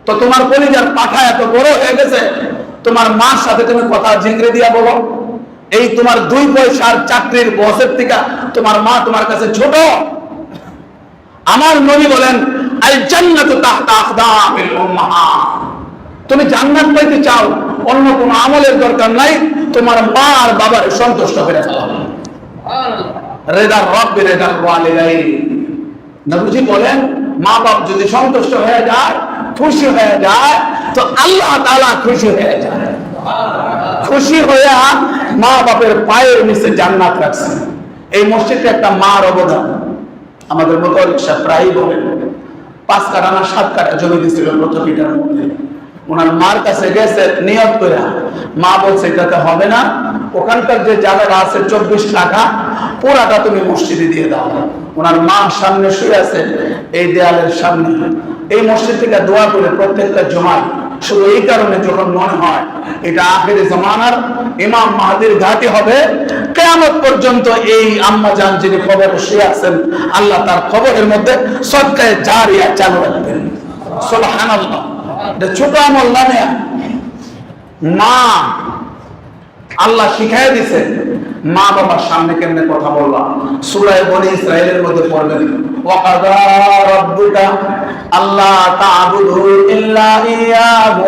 তো তোমার কলিজার পাঠা এত বড় হয়ে গেছে, তোমার মার সাথে তুমি কথা ঝিংড়ে দিয়া বলো? এই তোমার 2 পয়সার চাকরির বসের থেকে তোমার মা তোমার কাছে ছোট? আমার নবী বলেন, আল জান্নাতু তাহতা আকদামিল উম্মাহাত। তুমি জান্নাত পাইতে চাও, অন্য কোনো আমলের দরকার নাই, তোমার মা আর বাবার সন্তুষ্ট করে ফেলো। রেদার রব্বি রেদার ওয়ালিদাইন। নবীজি বলেন, মা বাপ যদি সন্তুষ্ট হয়ে যায়, খুশি হয়ে যায়, তো আল্লাহ তাআলা খুশি হয়ে যায়। খুশি হয়ে মা বাপের পায়ের নিচে জান্নাত রাখছে। এই মসজিদে একটা মার অবদান। আমাদের মোতালেব সাহেব প্রায়ই বলেন, 5 কাঠা না 7 কাঠা জমি দিয়েছিল প্রতিটার মধ্যে। ওনার মার কাছে গেছে নিয়ত করে, মা বলছে এটাতে হবে না, ওখানকার যে জায়গাটা আছে 24 কাঠা, পুরাটা তুমি মসজিদে দিয়ে দাও। ওনার মা সামনে শুয়ে আছে এই দেয়ালের সামনে। এই মসজিদ থেকে দোয়া করে প্রত্যেকটা জমায়, শুধু এই কারণে যখন মনে হয় এটা আখেরি জামানার ইমাম মাহদির ঘাঁটি হবে, কিয়ামত পর্যন্ত এই আম্মা জান যিনি কবরে শুয়ে আছেন, আল্লাহ তার কবরের মধ্যে সদকায়ে জারিয়া চালু রাখবেন। সুবহানাল্লাহ। এটা ছোট আমল না। মা আল্লাহ শিখাই দিছে মা বাবার সামনে কেমনে কথা বলবা। সূরা বনী ইসরাঈলের মধ্যে পড়বেন, ওয়াকাদা রাব্বুকা আল্লা তা'বুদু ইল্লা ইয়াহু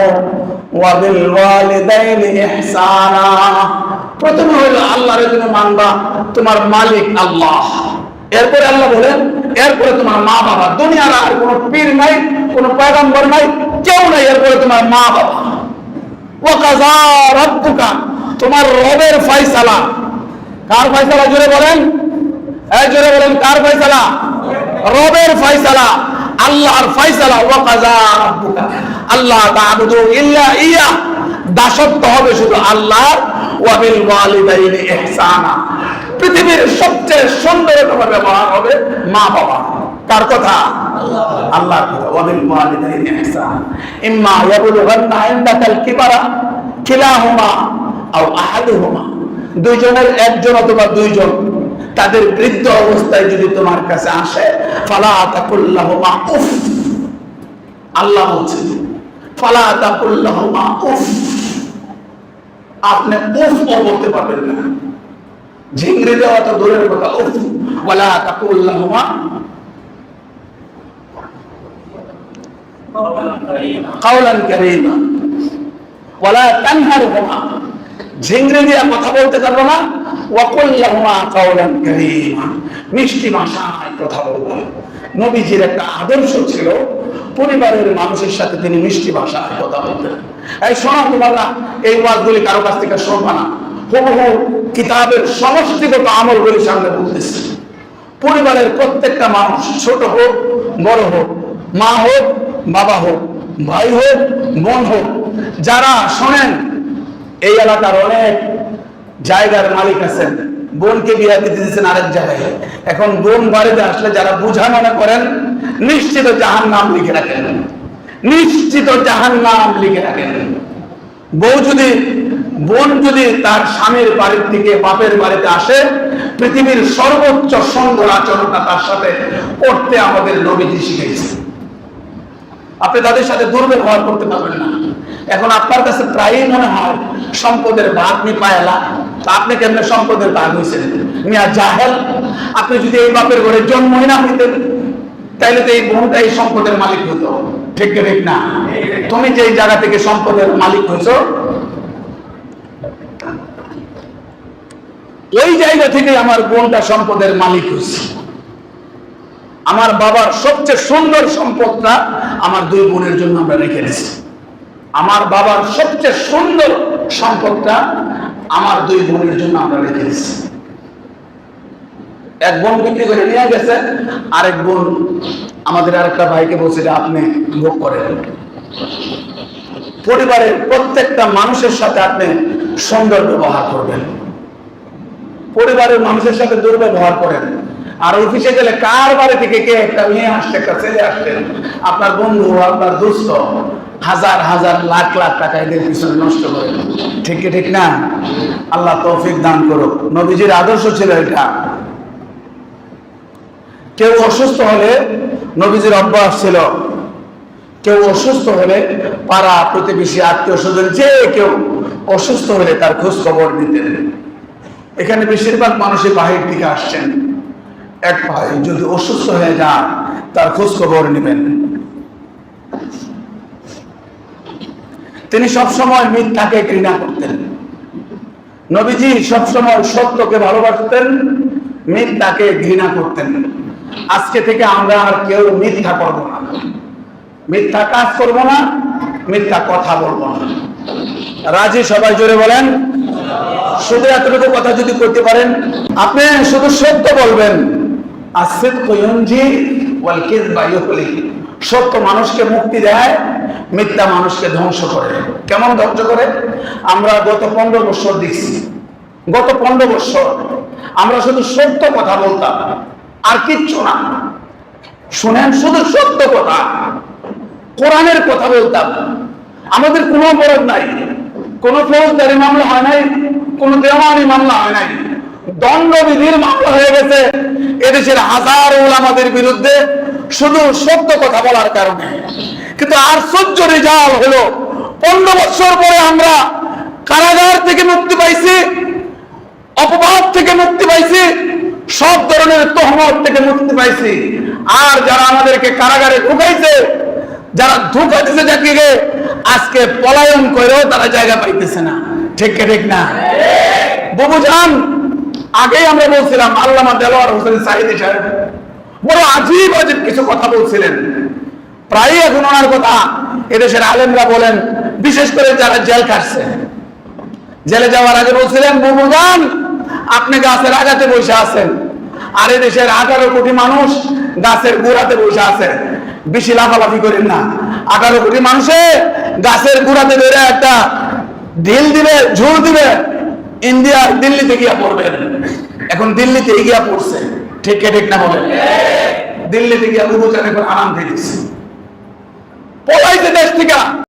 ওয়া বিল ওয়ালিদাইনি ইহসানা। প্রথমে হলো আল্লাহরে তুমি মানবা, তোমার মালিক আল্লাহ। এরপরে আল্লাহ বলেন, এরপরে তোমার মা বাবা। দুনিয়ার আর কোনো পীর নাই, কোনো পয়গম্বর নাই, কেউ নাই, এরপরে তোমার মা বাবা। ওয়াকাযা রাব্বুকা, তোমার রবের ফয়সালা। কার ফয়সালা? জোরে বলেন, এই জোরে বলেন, কার ফয়সালা? রবের ফয়সালা, আল্লাহর ফয়সালা। ওয়াকাযা রাব্বুকা আল্লাহ তা'বুদু ইল্লা ইয়া, দাসত্ব হবে শুধু আল্লাহ। ওয়া বিল ওয়ালিদাইনি ইহসানা, পৃথিবীর সবচেয়ে সুন্দরতম ব্যবহার হবে মা বাবা। কার কথা? আল্লাহর কথা। ওয়া বিল ওয়ালিদাইনি ইহসানা ইম্মা ইয়াবলুগান্না ইনদাকাল কিবারা কিলাহুমা আও আহাদুহুমা, দুইজনের একজন অথবা দুইজন তাদের বৃদ্ধ অবস্থায় যদি তোমার কাছে আসে, ফালা তাকুল্লাহুমা উফ। আল্লাহ বলছেন ফালা তাকুল্লাহুমা উফ, আপনি উফ বলতে পারবেন না। ঝিংড়ে দেওয়া তো দূরের কথা, উফ। ওয়ালা তাকুল্লাহুমা কাওলান কারীমা ওয়ালা তানহারহুমা, ঝিংড়ে দিয়ে কথা বলতে পারবো না। ওয়াকুল লাহুমা কাওলান কারীমা, মিষ্টি ভাষায় কথা বলবো। নবীজির একটা আদর্শ ছিল, পরিবারের মানুষের সাথে তিনি মিষ্টি ভাষায় কথা বলতেন। এই শোনো, তোমরা এই ওয়াজগুলি কারো কাছ থেকে শুনবা না, হুবহু কিতাবের সমষ্টিগত আমলগুলি সামনে বলতেছে। পরিবারের প্রত্যেকটা মানুষ, ছোট হোক বড় হোক, মা হোক বাবা হোক, ভাই হোক বোন হোক, যারা শোনেন, এই এলাকার অনেক জায়গার মালিক আছেন, বোনকে বিয়ে দিতে দিচ্ছেন আরেক জায়গায়। এখন বোন বাড়িতে আসলে যারা বুঝা মনে করেন, নিশ্চিত জাহান্নাম লিখে রাখেন, নিশ্চিত জাহান্নাম লিখে রাখেন। বোন যদি তার স্বামীর বাড়ির থেকে বাপের বাড়িতে আসে, পৃথিবীর সর্বোচ্চ সুন্দর আচরণটা তার সাথে করতে আমাদের নবীজি শিখিয়েছে। আপনি তাদের সাথে দুর্ব্যবহার করতে পারবেন না। এখন আপনার কাছে প্রায়ই মনে হয় সম্পদের ভাগ নি পায়লা, তা আপনি কেমনে সম্পদের ভাগ হয়েছেন? মিয়া জাহেল। আপনি যদি এই বাপের ঘরে জন্মই না হইতেন তাইলে তো এই বোনটা এই সম্পদের মালিক হতো। ঠিক কি ঠিক না? তুমি যে জায়গা থেকে সম্পদের মালিক হয়েছো, ওই জায়গা থেকে আমার বোনটা সম্পদের মালিক হয়েছে। আমার বাবার সবচেয়ে সুন্দর সম্পদটা আমার দুই বোনের জন্য আমরা রেখে দিয়েছি। আমার বাবার সবচেয়ে সুন্দর সম্পদটা আমার দুই বোনের জন্য আমরা রেখে দিয়েছি। এক বোন বিক্রি করে নিয়ে গেছে, আরেক বোন আমাদের আরেকটা ভাইকে বলছে যে আপনি ভোগ করেন। পরিবারের প্রত্যেকটা মানুষের সাথে আপনি সুন্দর ব্যবহার করবেন, পরিবারের মানুষের সাথে দুর্ব্যবহার করেন। আর অফিসে গেলে কার বাড়ি থেকে কে একটা মেয়ে আসছে, একটা ছেলে আসছে, আপনার বন্ধু, আপনার দোস্ত, হাজার হাজার লাখ লাখ টাকা এদের পিছনে নষ্ট করে। ঠিক কি ঠিক না? আল্লাহ তৌফিক দান করুক। নবীজির আদর্শ ছিল এটা। কেউ অসুস্থ হলে নবীজির অভ্যাস ছিল, কেউ অসুস্থ হলে পাড়া প্রতিবেশী আত্মীয় স্বজন যে কেউ অসুস্থ হলে তার খোঁজ খবর নিতেন। এখানে বেশিরভাগ মানুষই বাহির থেকে আসছেন, এক ভাই যদি অসুস্থ হয়ে যান তার খোঁজ খবর নেবেন। তিনি সবসময় মিথ্যাকে ঘৃণা করতেন। নবীজি সবসময় সত্যকে ভালোবাসতেন, মিথ্যাকে ঘৃণা করতেন। আজকে থেকে আমরা আর কেউ মিথ্যা করব না, মিথ্যা কাজ করব না, মিথ্যা কথা বলবো না। রাজি? সবাই জোরে বলেন। শুধু এতটুকু কথা যদি করতে পারেন, আপনি শুধু সত্য বলবেন। সত্য মানুষকে মুক্তি দেয়, মিথ্যা মানুষকে ধ্বংস করে। কেমন ধ্বংস করে? আমরা গত 15 বছর দেখছি। গত 15 বছর আমরা শুধু সত্য কথা বলতাম, আর কিচ্ছু না। শুনেন, শুধু সত্য কথা, কোরআনের কথা বলতাম। আমাদের কোনো অপরাধ নাই, কোনো ফৌজদারি মামলা হয় নাই, কোনো দেওয়ানি মামলা হয় নাই, দণ্ডবিধির মামলা হয়ে গেছে এদেশের হাজার উলামাদের বিরুদ্ধে শুধু সত্য কথা বলার কারণে। কিন্তু আশ্চর্য রেজাল্ট হলো 15 বছর পরে আমরা কারাগার থেকে মুক্তি পাইছি, অপবাদ থেকে মুক্তি পাইছি, সব ধরনের তহমত থেকে মুক্তি পাইছি। আর যারা আমাদেরকে কারাগারে ঢুকাইছে, যারা ধোঁকা দিতে যাকে আজকে পলায়ন করেও তারা জায়গা পাইতেছে না। ঠিক ঠিক না? বুবুজান, আগেই আমরা বলছিলাম আল্লামা দেলোয়ার হোসেন সাঈদী সাহেব বড় আজীব আজীব কিছু কথা বলছিলেন। প্রায় এখন ওনার কথা এদেশের আলেমরা বলেন, বিশেষ করে যারা জেল কাটছে, জেলে যাওয়ার আগে বলছিলেন, বুবুজান আপনি গাছের আগাতে বসে আছেন, আর এদেশের 18 কোটি মানুষ গাছের গোড়াতে বসে আছে। বেশি লাফালাফি করেন না। 18 কোটি মানুষে গাছের গোড়াতে ধরে একটা ঢিল দিবে, ঝুল দিবে, ইন্ডিয়া দিল্লিতে গিয়া পড়বেন। এখন দিল্লিতে গিয়া পড়ছে। ঠিক ঠিক না বলেন? দিল্লিতে গিয়া বুবুজান এখন আরাম দিতেছে, পলাইছে দেশ থেকে।